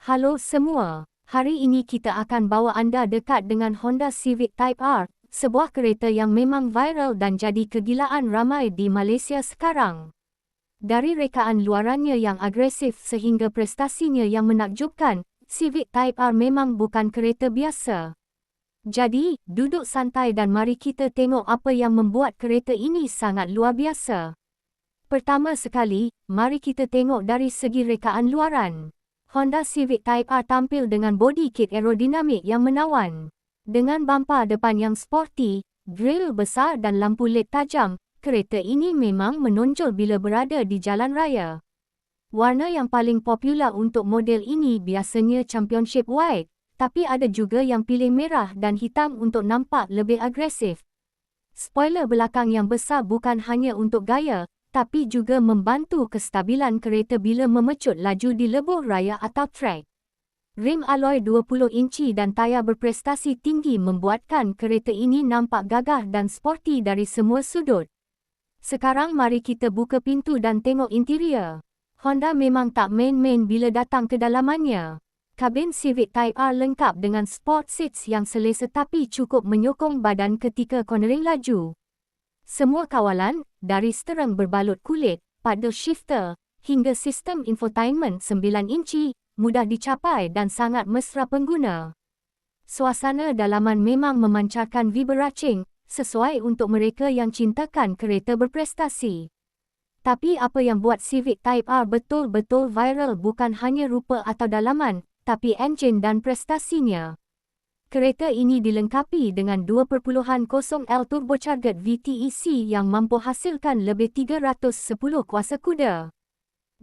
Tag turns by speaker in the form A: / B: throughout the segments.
A: Halo semua, hari ini kita akan bawa anda dekat dengan Honda Civic Type R, sebuah kereta yang memang viral dan jadi kegilaan ramai di Malaysia sekarang. Dari rekaan luarannya yang agresif sehingga prestasinya yang menakjubkan, Civic Type R memang bukan kereta biasa. Jadi, duduk santai dan mari kita tengok apa yang membuat kereta ini sangat luar biasa. Pertama sekali, mari kita tengok dari segi rekaan luaran. Honda Civic Type R tampil dengan bodi kit aerodinamik yang menawan. Dengan bumper depan yang sporty, grill besar dan lampu LED tajam, kereta ini memang menonjol bila berada di jalan raya. Warna yang paling popular untuk model ini biasanya Championship White, tapi ada juga yang pilih merah dan hitam untuk nampak lebih agresif. Spoiler belakang yang besar bukan hanya untuk gaya, tapi juga membantu kestabilan kereta bila memecut laju di lebuh raya atau trek. Rim alloy 20 inci dan tayar berprestasi tinggi membuatkan kereta ini nampak gagah dan sporty dari semua sudut. Sekarang mari kita buka pintu dan tengok interior. Honda memang tak main-main bila datang ke dalamannya. Kabin Civic Type R lengkap dengan sport seats yang selesa tapi cukup menyokong badan ketika cornering laju. Semua kawalan, dari steering berbalut kulit, paddle shifter, hingga sistem infotainment 9 inci, mudah dicapai dan sangat mesra pengguna. Suasana dalaman memang memancarkan vibracing, sesuai untuk mereka yang cintakan kereta berprestasi. Tapi apa yang buat Civic Type R betul-betul viral bukan hanya rupa atau dalaman, tapi enjin dan prestasinya. Kereta ini dilengkapi dengan 2.0L turbocharged VTEC yang mampu hasilkan lebih 310 kuasa kuda.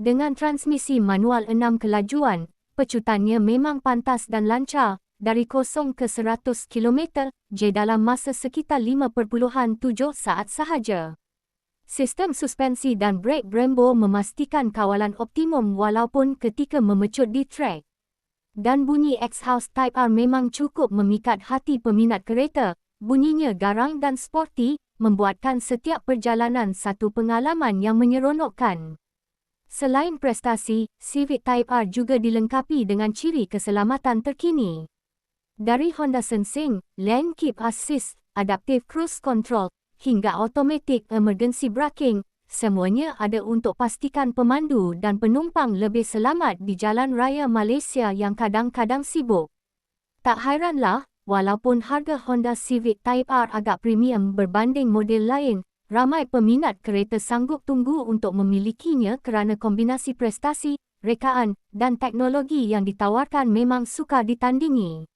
A: Dengan transmisi manual 6 kelajuan, pecutannya memang pantas dan lancar, dari 0 ke 100 km/j dalam masa sekitar 5.7 saat sahaja. Sistem suspensi dan brake Brembo memastikan kawalan optimum walaupun ketika memecut di trek. Dan bunyi exhaust Type R memang cukup memikat hati peminat kereta, bunyinya garang dan sporty, membuatkan setiap perjalanan satu pengalaman yang menyeronokkan. Selain prestasi, Civic Type R juga dilengkapi dengan ciri keselamatan terkini. Dari Honda Sensing, Lane Keep Assist, Adaptive Cruise Control, hingga Automatic Emergency Braking, semuanya ada untuk pastikan pemandu dan penumpang lebih selamat di jalan raya Malaysia yang kadang-kadang sibuk. Tak hairanlah, walaupun harga Honda Civic Type R agak premium berbanding model lain, ramai peminat kereta sanggup tunggu untuk memilikinya kerana kombinasi prestasi, rekaan, dan teknologi yang ditawarkan memang sukar ditandingi.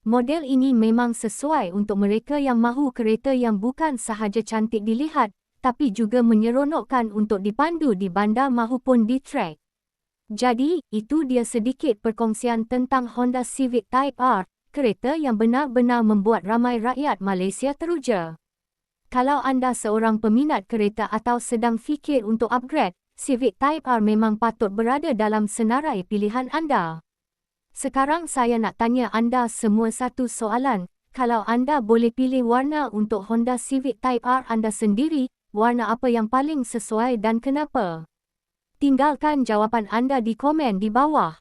A: Model ini memang sesuai untuk mereka yang mahu kereta yang bukan sahaja cantik dilihat, tapi juga menyeronokkan untuk dipandu di bandar mahupun di trek. Jadi, itu dia sedikit perkongsian tentang Honda Civic Type R, kereta yang benar-benar membuat ramai rakyat Malaysia teruja. Kalau anda seorang peminat kereta atau sedang fikir untuk upgrade, Civic Type R memang patut berada dalam senarai pilihan anda. Sekarang saya nak tanya anda semua satu soalan, kalau anda boleh pilih warna untuk Honda Civic Type R anda sendiri, warna apa yang paling sesuai dan kenapa? Tinggalkan jawapan anda di komen di bawah.